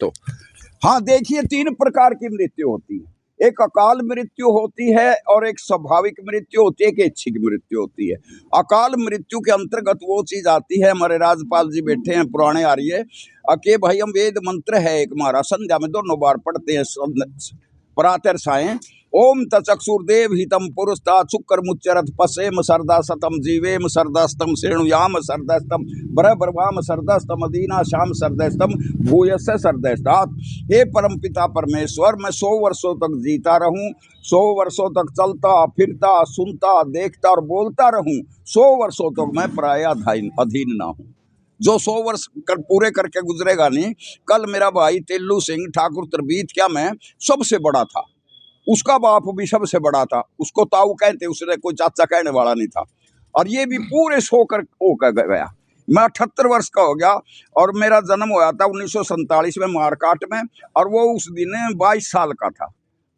तो हाँ देखिए, 3 प्रकार की मृत्यु होती है। एक अकाल मृत्यु होती है और एक स्वाभाविक मृत्यु होती है, एक ऐच्छिक मृत्यु होती है। अकाल मृत्यु के अंतर्गत वो चीज आती है, हमारे राजपाल जी बैठे हैं पुराने आर्य, के भाई हम वेद मंत्र है एक हमारा, संध्या में दोनों बार पढ़ते हैं प्रातः सायं। ओम तचक्षुर्देव हितम पुरुषता शुक्र मुच्चरत पसेम सरदा सतम जीवेम सरदास्तम श्रेणुयाम सरदस्तम ब्रह्म सरदस्तम अदीना श्याम सरदस्तम भूयस्य सरदस्तात। हे परम पिता परमेश्वर, मैं 100 वर्षों तक जीता रहूं, 100 वर्षों तक चलता फिरता सुनता देखता और बोलता रहूं, 100 वर्षों तक मैं पराया अधीन ना हूं। जो 100 वर्ष पूरे करके गुजरेगा नहीं, कल मेरा भाई तेलू सिंह ठाकुर तरबीत क्या मैं सबसे बड़ा था, उसका बाप भी सबसे बड़ा था, उसको ताऊ कहते, उसने कोई चाचा कहने वाला नहीं था, और ये भी पूरे 100 कर गया। मैं 78 वर्ष का हो गया और मेरा जन्म हुआ था 1947 में मारकाट में, और वो उस दिन 22 साल का था।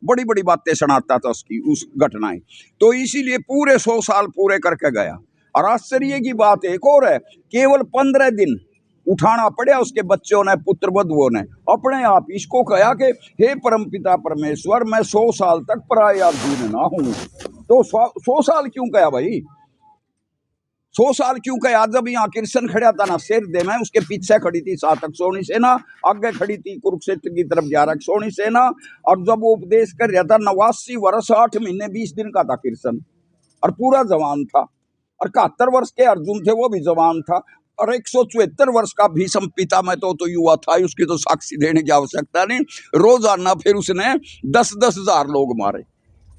बड़ी बड़ी बातें सुनाता था उसकी, उस घटनाएं, तो इसीलिए पूरे 100 साल पूरे करके गया। और आश्चर्य की बात एक और है, केवल 15 दिन उठाना पड़ा उसके बच्चों ने, पुत्र वधुओं ने अपने आप इसको कहा कि हे परम पिता परमेश्वर, मैं 100 साल तक पराया अधीन ना हूं। तो 100 साल क्यों कहा भाई, 100 साल क्यों कहा? जब यहाँ कृष्ण खड़ा था ना शेर दे में, उसके पीछे खड़ी थी सातक सोनी सेना, आगे खड़ी थी कुरुक्षेत्र की तरफ 11 सोनी सेना, और जब वो उपदेश कर रहा था 89 वर्ष 8 महीने 20 दिन का था कृष्ण, और पूरा जवान था। और 71 वर्ष के अर्जुन थे, वो भी जवान था। और 174 वर्ष का भीष्म पितामह तो युवा था, उसकी तो साक्षी देने की आवश्यकता नहीं। रोजाना फिर उसने 10-10 हजार लोग मारे।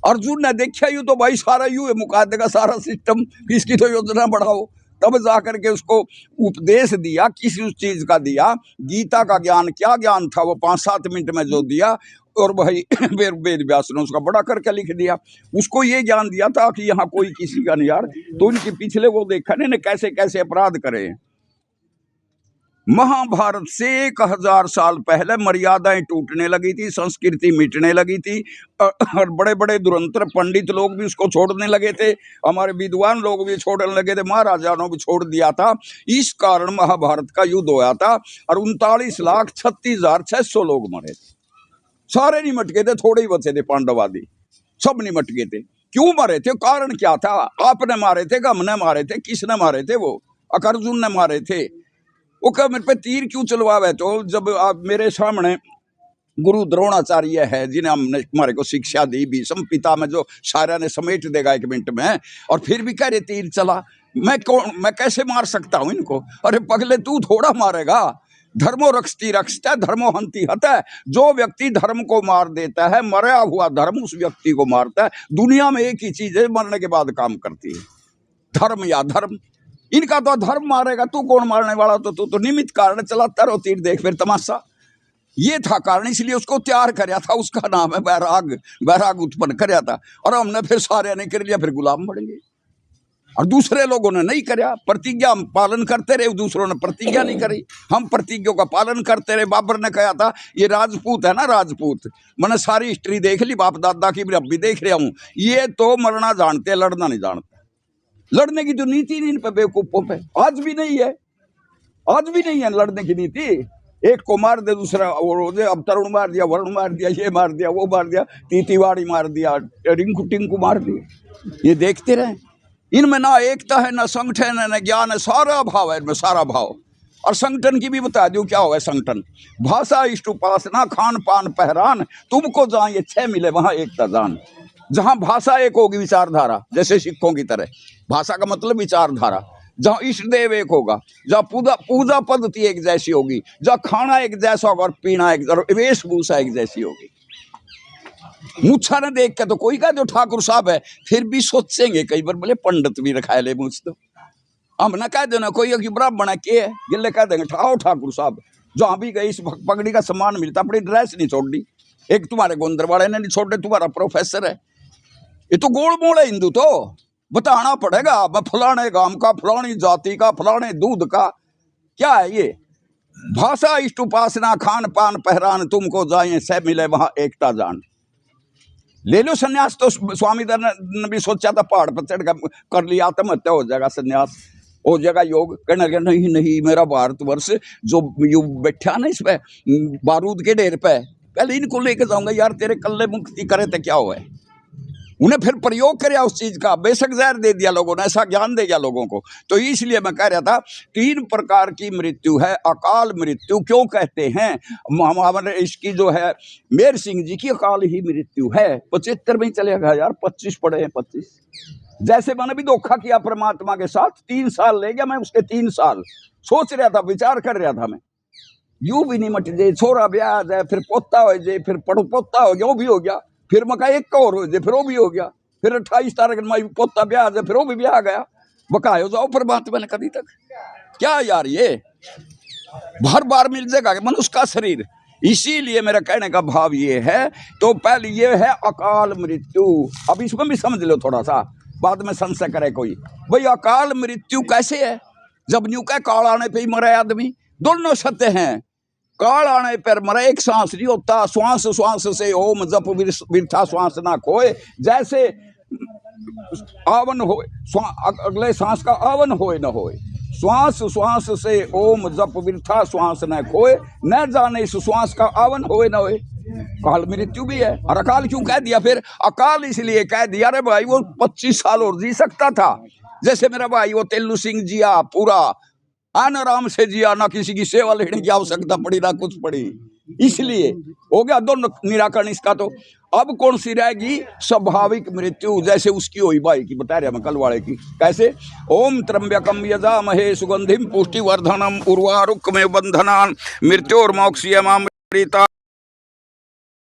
अर्जुन ने देखा यू तो भाई सारा यू है, मुकाबले का सारा सिस्टम, इसकी तो योजना बढ़ाओ। तब जाकर के उसको उपदेश दिया, किसी उस चीज का दिया, गीता का ज्ञान, क्या ज्ञान था वो 5-7 मिनट में जो दिया, और भाई वेद व्यास ने उसका बड़ा करके लिख दिया। उसको ये ज्ञान दिया था कि यहाँ कोई किसी का नहीं यार। तो इनके पिछले वो देखा ने कैसे कैसे अपराध करे। महाभारत से 1000 साल पहले मर्यादाएं टूटने लगी थी, संस्कृति मिटने लगी थी, और बड़े बड़े दुरंतर पंडित लोग भी उसको छोड़ने लगे थे, हमारे विद्वान लोग भी छोड़ने लगे थे, महाराजाओं ने भी छोड़ दिया था। इस कारण महाभारत का युद्ध होया था, और 39,36,600 लोग मरे थे। सारे निमट गए थे, थोड़े ही बचे थे पांडव आदि, सब निमट गए थे। क्यों मरे थे, कारण क्या था? आपने मारे थे, हमने मारे थे, किसने मारे थे? वो अर्जुन ने मारे थे। वो कहा मेरे पे तीर क्यों चलवावे? तो जब आप मेरे सामने गुरु द्रोणाचार्य है, जिन्हें हमने हमारे को शिक्षा दी, भीष्म पिता में जो सारा ने समेट देगा 1 मिनट में, और फिर भी कह रहे तीर चला, मैं कैसे मार सकता हूं इनको? अरे पगले, तू थोड़ा मारेगा। धर्मो रक्षती रक्षता धर्मो हंती हता। जो व्यक्ति धर्म को मार देता है, मरा हुआ धर्म उस व्यक्ति को मारता है। दुनिया में एक ही चीज है मरने के बाद काम करती है, धर्म या धर्म। इनका तो धर्म मारेगा, तू कौन मारने वाला? तो तू तो निमित्त कारण, चलाता रहो तीर, देख फिर तमाशा। ये था कारण, इसलिए उसको तैयार कराया था, उसका नाम है बैराग, बैराग उत्पन्न कराया था। और हमने फिर सारे ने कर लिया, फिर गुलाम बन गए। और दूसरे लोगों ने नहीं कराया, प्रतिज्ञा हम पालन करते रहे, दूसरों ने प्रतिज्ञा नहीं करी, हम प्रतिज्ञा का पालन करते रहे। बाबर ने कहा था, ये राजपूत है ना, राजपूत, मैंने सारी हिस्ट्री देख ली, बाप दादा की भी अब भी देख रहा हूं, ये तो मरना जानते, लड़ना नहीं जानते। लड़ने की तो नीति नहीं इन पे, बेवकूफों पे, आज भी नहीं है, आज भी नहीं है लड़ने की नीति। एक को मार दे, दूसरा अब तरुण मार दिया, वरुण मार दिया, ये मार दिया, वो मार दिया, तीतीवाड़ी मार दिया, रिंकू टिंकू मार दिया। ये देखते रहे, इनमें ना एकता है, ना संगठन है, ना ज्ञान है, सारा भाव है इनमें, सारा भाव। और संगठन की भी बता दूं क्या हुआ संगठन? भाषा इष्ट उपासना खान पान पहरान, तुमको जहां ये 6 मिले वहां एकता जान। जहां भाषा एक होगी, विचारधारा, जैसे सिखों की तरह, भाषा का मतलब विचारधारा। जहां इष्ट देव एक होगा, जहां पूजा पद्धति एक जैसी होगी, जहां खाना एक जैसा होगा और पीना एक, और वेशभूषा एक जैसी होगी। मुच्छा ने देख के तो कोई कहा जो ठाकुर साहब है, फिर भी सोचेंगे कई बार, बोले पंडित भी रखा ले मुझ तो। हम ना कह देना कोई कि ब्राह्मण है के है, गिले कह देंगे ठाओ ठाकुर साहब। जहां भी गई इस पगड़ी का सम्मान मिलता, अपनी ड्रेस नहीं छोड़ी। एक तुम्हारे गोंदर वाले ने नहीं छोड़े, तुम्हारा प्रोफेसर है। ये तो गोल मोड़ है हिंदू, तो बताना पड़ेगा, मैं फलाने गांव का, फलानी जाति का, फलाने दूध का। क्या है ये? भाषा इष्ट उपासना खान पान पहरान, तुमको जाए 6 मिले वहां एकता जान। ले लो सन्यास, तो स्वामी दयानंद ने भी सोचा था, पहाड़ पर चढ़ कर लिया, आत्महत्या हो जाएगा सन्यास। वो जगह योग कहने लगे नहीं नहीं मेरा भारतवर्ष जो यू बैठा ना इस पे बारूद के ढेर पे, पहले इनको लेके जाऊंगा यार, तेरे कल्ले मुक्ति करे तो क्या हुआ है। उन्हें फिर प्रयोग किया उस चीज का, बेशक जहर दे दिया लोगों ने, ऐसा ज्ञान दे दिया लोगों को। तो इसलिए मैं कह रहा था 3 प्रकार की मृत्यु है। अकाल मृत्यु क्यों कहते हैं, हमारे इसकी जो है मेर सिंह जी की अकाल ही मृत्यु है। 75 में ही चले गया यार, 25 पड़े हैं 25। जैसे मैंने भी धोखा किया परमात्मा के साथ, 3 साल ले गया मैं उसके 3 साल, सोच रहा था, विचार कर रहा था मैं, यूं भी नहीं मट जाए, छोरा ब्याह आ जाए, फिर पोता हो जाए, फिर पड़ो पोता हो गया, वो भी हो गया, फिर मका एक और हो जाए, फिर वो भी हो गया, फिर 28 तारीख में पोता ब्याह आ जाए, फिर वो भी ब्याह आ गया, बकायो जाओ परमात्मा ने कभी तक क्या यार, ये हर बार मिल जाएगा मनुष्य का शरीर। इसीलिए मेरा कहने का भाव ये है, तो पहले ये है अकाल मृत्यु। अब इसमें भी समझ लो थोड़ा सा, बाद में संशय करे कोई, भाई अकाल मृत्यु कैसे है, जब न्यू का काल आने पे ही मरे आदमी, दोनों सत्य हैं। काल आने पर मरे, एक सांस नहीं होता, श्वास श्वास से ओम जप बिरथा श्वास ना खोए, जैसे आवन हो अगले सांस का आवन होए न होए, श्वास श्वास से ओम जप बिरथा श्वास न खोए, न जाने इस श्वास का आवन होए न होए। काल मृत्यु भी है। और अकाल क्यों कह दिया फिर, अकाल इसलिए कह दिया रे भाई वो 25 साल और जी सकता था, जैसे मेरा भाई वो तेलू सिंह जिया पूरा आराम से जिया, ना किसी की सेवा लेने की आवश्यकता पड़ी ना कुछ पड़ी, इसलिए हो गया दोनों निराकरण इसका। तो अब कौन सी रहेगी, स्वाभाविक मृत्यु, जैसे उसकी हुई भाई की बता रहा मैं कल वाले की, कैसे ओम त्र्यंबकम यजामहे सुगंधिम पुष्टिवर्धनम उर्वारुकमेव बंधनान् मृत्योर्मोक्षयमामृता।